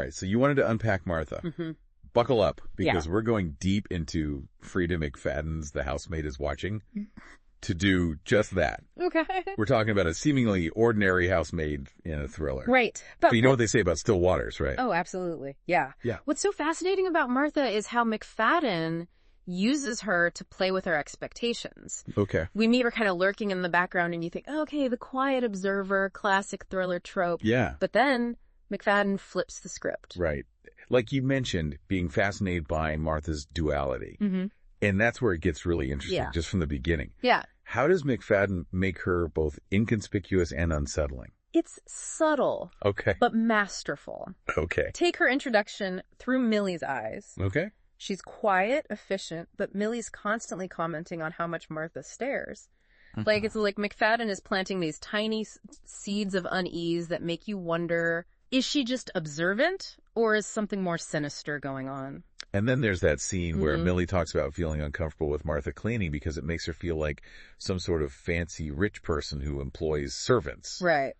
right, so you wanted to unpack Martha. Mm-hmm. Buckle up, because we're going deep into Freida McFadden's The Housemaid is Watching to do just that. Okay. We're talking about a seemingly ordinary housemaid in a thriller. Right. But you know what they say about still waters, right? Oh, absolutely. Yeah. Yeah. What's so fascinating about Martha is how McFadden uses her to play with her expectations. Okay. We meet her kind of lurking in the background and you think, okay, the quiet observer, classic thriller trope. Yeah. But then McFadden flips the script. Right. Like you mentioned, being fascinated by Martha's duality. Mm-hmm. And that's where it gets really interesting, just from the beginning. Yeah. How does McFadden make her both inconspicuous and unsettling? It's subtle. Okay. But masterful. Okay. Take her introduction through Millie's eyes. Okay. She's quiet, efficient, but Millie's constantly commenting on how much Martha stares. Like, it's like McFadden is planting these tiny seeds of unease that make you wonder, is she just observant or is something more sinister going on? And then there's that scene where Millie talks about feeling uncomfortable with Martha cleaning because it makes her feel like some sort of fancy rich person who employs servants. Right.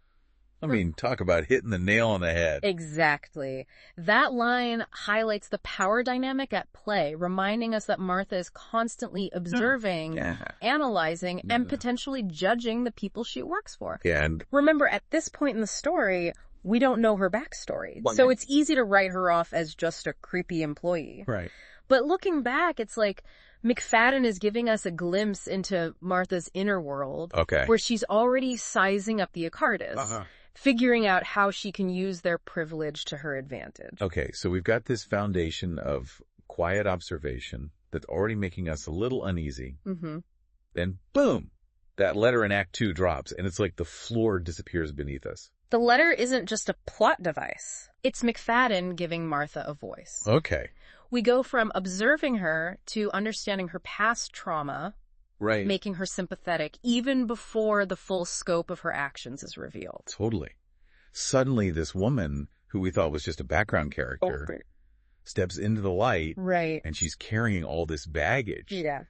I mean, talk about hitting the nail on the head. Exactly. That line highlights the power dynamic at play, reminding us that Martha is constantly observing, analyzing, and potentially judging the people she works for. And remember, at this point in the story, we don't know her backstory. So it's easy to write her off as just a creepy employee. Right. But looking back, it's like McFadden is giving us a glimpse into Martha's inner world. Okay. Where she's already sizing up the Accardists, figuring out how she can use their privilege to her advantage. Okay, so we've got this foundation of quiet observation that's already making us a little uneasy. Mm-hmm. Then, boom, that letter in Act 2 drops, and it's like the floor disappears beneath us. The letter isn't just a plot device. It's McFadden giving Martha a voice. Okay. We go from observing her to understanding her past trauma, right, making her sympathetic even before the full scope of her actions is revealed. Totally. Suddenly, this woman, who we thought was just a background character, steps into the light, right, and she's carrying all this baggage. Yeah.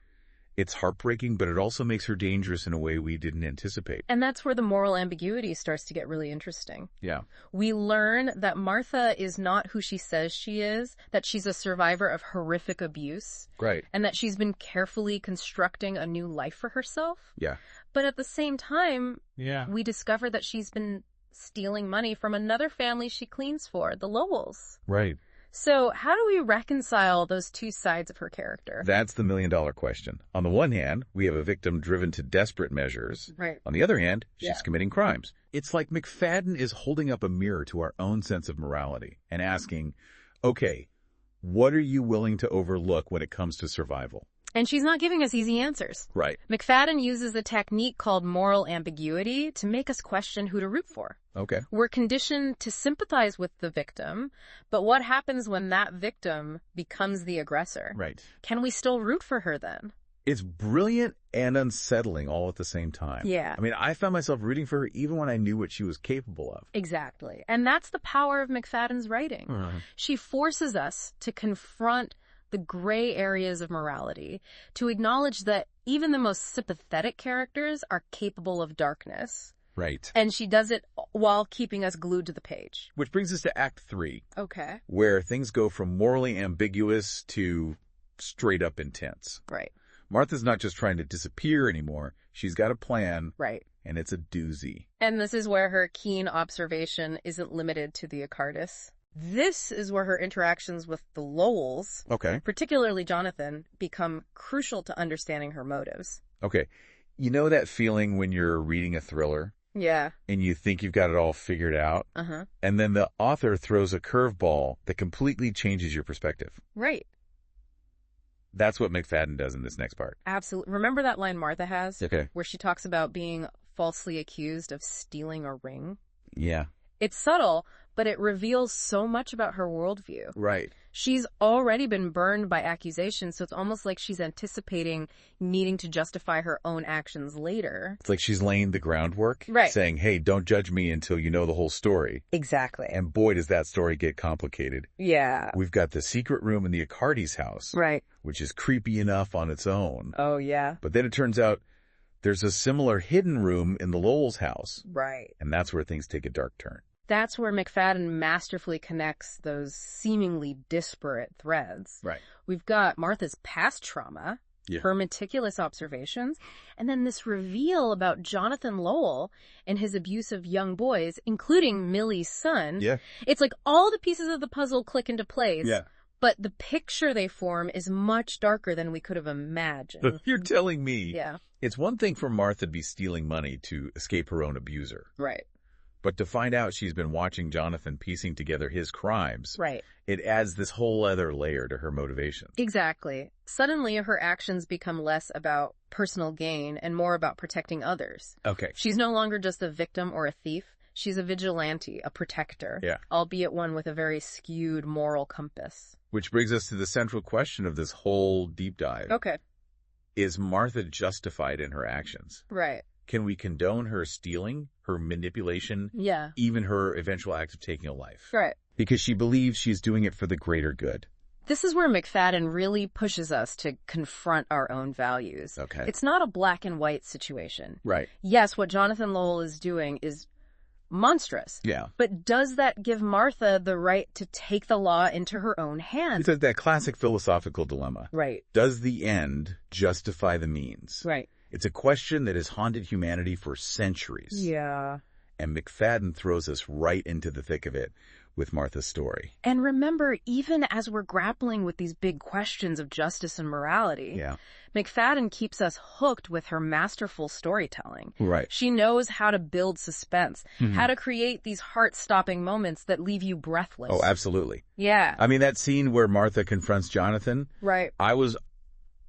It's heartbreaking, but it also makes her dangerous in a way we didn't anticipate. And that's where the moral ambiguity starts to get really interesting. Yeah. We learn that Martha is not who she says she is, that she's a survivor of horrific abuse. Right. And that she's been carefully constructing a new life for herself. Yeah. But at the same time, we discover that she's been stealing money from another family she cleans for, the Lowells. Right. So how do we reconcile those two sides of her character? That's the million-dollar question. On the one hand, we have a victim driven to desperate measures. Right. On the other hand, she's committing crimes. It's like McFadden is holding up a mirror to our own sense of morality and asking, okay, what are you willing to overlook when it comes to survival? And she's not giving us easy answers. Right. McFadden uses a technique called moral ambiguity to make us question who to root for. Okay. We're conditioned to sympathize with the victim, but what happens when that victim becomes the aggressor? Right. Can we still root for her then? It's brilliant and unsettling all at the same time. Yeah. I mean, I found myself rooting for her even when I knew what she was capable of. Exactly. And that's the power of McFadden's writing. She forces us to confront the gray areas of morality, to acknowledge that even the most sympathetic characters are capable of darkness. Right. And she does it while keeping us glued to the page. Which brings us to Act 3. Okay. Where things go from morally ambiguous to straight up intense. Right. Martha's not just trying to disappear anymore. She's got a plan. Right. And it's a doozy. And this is where her keen observation isn't limited to the Accardists. This is where her interactions with the Lowells, particularly Jonathan, become crucial to understanding her motives. Okay. You know that feeling when you're reading a thriller? Yeah. And you think you've got it all figured out? And then the author throws a curveball that completely changes your perspective. Right. That's what McFadden does in this next part. Absolutely. Remember that line Martha has? Okay. Where she talks about being falsely accused of stealing a ring? Yeah. It's subtle, but it reveals so much about her worldview. Right. She's already been burned by accusations, so it's almost like she's anticipating needing to justify her own actions later. It's like she's laying the groundwork, saying, hey, don't judge me until you know the whole story. Exactly. And boy, does that story get complicated. Yeah. We've got the secret room in the Accardi's house, which is creepy enough on its own. Oh, yeah. But then it turns out there's a similar hidden room in the Lowell's house. Right. And that's where things take a dark turn. That's where McFadden masterfully connects those seemingly disparate threads. Right. We've got Martha's past trauma, Yeah. her meticulous observations, and then this reveal about Jonathan Lowell and his abuse of young boys, including Millie's son. Yeah. It's like all the pieces of the puzzle click into place. Yeah. But the picture they form is much darker than we could have imagined. You're telling me. Yeah. It's one thing for Martha to be stealing money to escape her own abuser. Right. But to find out she's been watching Jonathan piecing together his crimes, Right. it adds this whole other layer to her motivation. Exactly. Suddenly, her actions become less about personal gain and more about protecting others. Okay. She's no longer just a victim or a thief. She's a vigilante, a protector, Yeah. albeit one with a very skewed moral compass. Which brings us to the central question of this whole deep dive. Okay. Is Martha justified in her actions? Right. Can we condone her stealing, her manipulation, Yeah. even her eventual act of taking a life? Right. Because she believes she's doing it for the greater good. This is where McFadden really pushes us to confront our own values. Okay. It's not a black and white situation. Right. Yes, what Jonathan Lowell is doing is monstrous. Yeah. But does that give Martha the right to take the law into her own hands? It's that classic philosophical dilemma. Right. Does the end justify the means? Right. It's a question that has haunted humanity for centuries. Yeah. And McFadden throws us right into the thick of it with Martha's story. And remember, even as we're grappling with these big questions of justice and morality, Yeah. McFadden keeps us hooked with her masterful storytelling. Right. She knows how to build suspense, how to create these heart-stopping moments that leave you breathless. Oh, absolutely. Yeah. I mean, that scene where Martha confronts Jonathan, Right. I was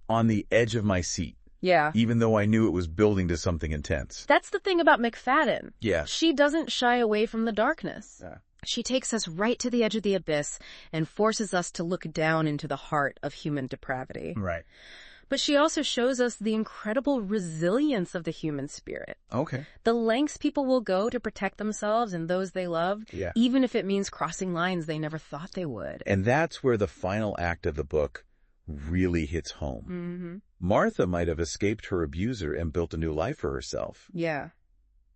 on the edge of my seat, Yeah. even though I knew it was building to something intense. That's the thing about McFadden. Yeah. She doesn't shy away from the darkness. Yeah. She takes us right to the edge of the abyss and forces us to look down into the heart of human depravity. Right. But she also shows us the incredible resilience of the human spirit. Okay. The lengths people will go to protect themselves and those they love, Yeah. even if it means crossing lines they never thought they would. And that's where the final act of the book really hits home. Mm-hmm. Martha might have escaped her abuser and built a new life for herself, Yeah.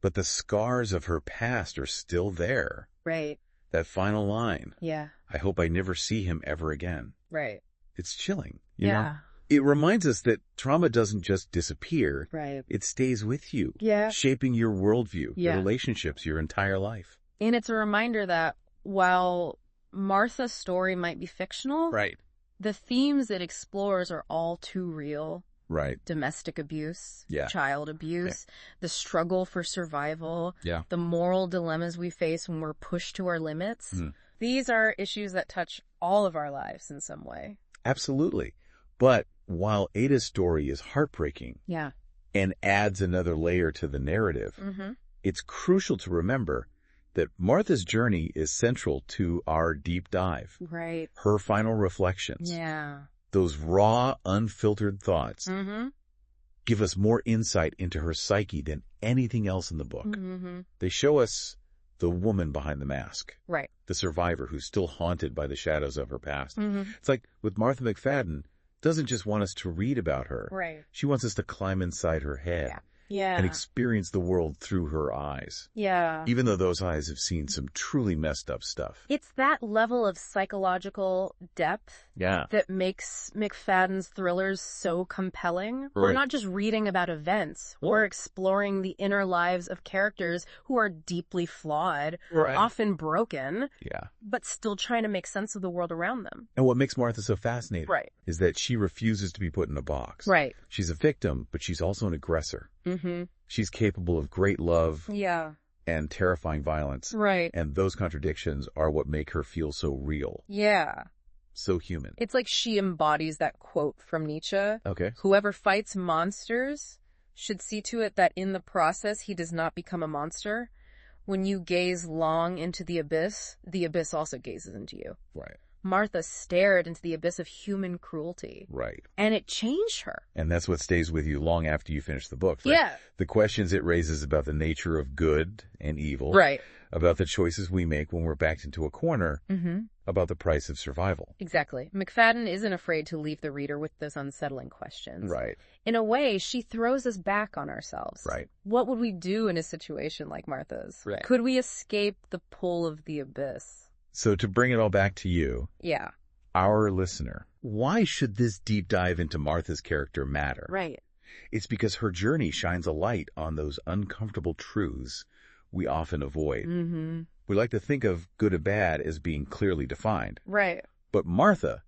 but the scars of her past are still there. Right. That final line, Yeah. I hope I never see him ever again. Right. It's chilling, you know? Yeah. It reminds us that trauma doesn't just disappear. Right. It stays with you, Yeah. shaping your worldview, Yeah. your relationships, your entire life. And it's a reminder that while Martha's story might be fictional, Right. the themes it explores are all too real. Right. Domestic abuse, Yeah. child abuse, the struggle for survival, Yeah. the moral dilemmas we face when we're pushed to our limits. Mm. These are issues that touch all of our lives in some way. Absolutely. But while Ada's story is heartbreaking Yeah. and adds another layer to the narrative, Mm-hmm. it's crucial to remember that Martha's journey is central to our deep dive. Right. Her final reflections, Yeah. those raw, unfiltered thoughts, Mm-hmm. give us more insight into her psyche than anything else in the book. Mm-hmm. They show us the woman behind the mask, Right. the survivor who's still haunted by the shadows of her past. Mm-hmm. It's like with Martha McFadden, doesn't just want us to read about her. Right. She wants us to climb inside her head Yeah. and experience the world through her eyes, Yeah. even though those eyes have seen some truly messed up stuff. It's that level of psychological depth Yeah. that makes McFadden's thrillers so compelling. We're Right. not just reading about events. We're exploring the inner lives of characters who are deeply flawed, Right. often broken, Yeah. but still trying to make sense of the world around them. And what makes Martha so fascinating Right. is that she refuses to be put in a box. Right. She's a victim, but she's also an aggressor. Mm-hmm. She's capable of great love Yeah. and terrifying violence. Right. And those contradictions are what make her feel so real, Yeah. so human. It's like she embodies that quote from Nietzsche. Okay. Whoever fights monsters should see to it that in the process he does not become a monster. When you gaze long into the abyss also gazes into you. Right. Martha stared into the abyss of human cruelty, Right. and it changed her. And that's what stays with you long after you finish the book. Right? Yeah. The questions it raises about the nature of good and evil. Right. About the choices we make when we're backed into a corner. Mm-hmm. about the price of survival. Exactly. McFadden isn't afraid to leave the reader with those unsettling questions. Right. In a way, she throws us back on ourselves. Right. What would we do in a situation like Martha's? Right. Could we escape the pull of the abyss? So to bring it all back to you, Yeah. our listener, why should this deep dive into Martha's character matter? Right. It's because her journey shines a light on those uncomfortable truths we often avoid. Mm-hmm. We like to think of good or bad as being clearly defined. Right. But Martha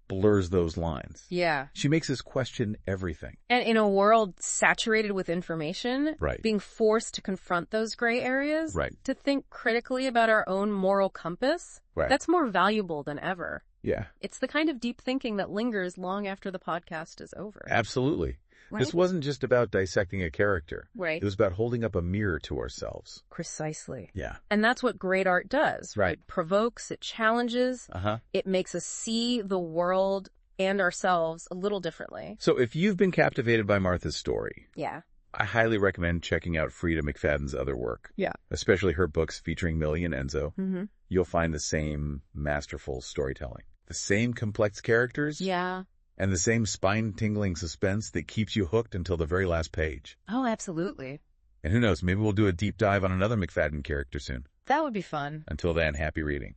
blurs those lines. Yeah. She makes us question everything. And in a world saturated with information, Right. being forced to confront those gray areas, Right. to think critically about our own moral compass, Right. that's more valuable than ever. Yeah, It's the kind of deep thinking that lingers long after the podcast is over. absolutely. Right? This wasn't just about dissecting a character. Right. It was about holding up a mirror to ourselves. Precisely. Yeah. And that's what great art does. Right. It provokes, it challenges, Uh-huh. it makes us see the world and ourselves a little differently. So if you've been captivated by Martha's story, Yeah. I highly recommend checking out Freida McFadden's other work. Yeah. Especially her books featuring Millie and Enzo. Mm-hmm. You'll find the same masterful storytelling. The same complex characters. Yeah. And the same spine-tingling suspense that keeps you hooked until the very last page. Oh, absolutely. And who knows, maybe we'll do a deep dive on another McFadden character soon. That would be fun. Until then, happy reading.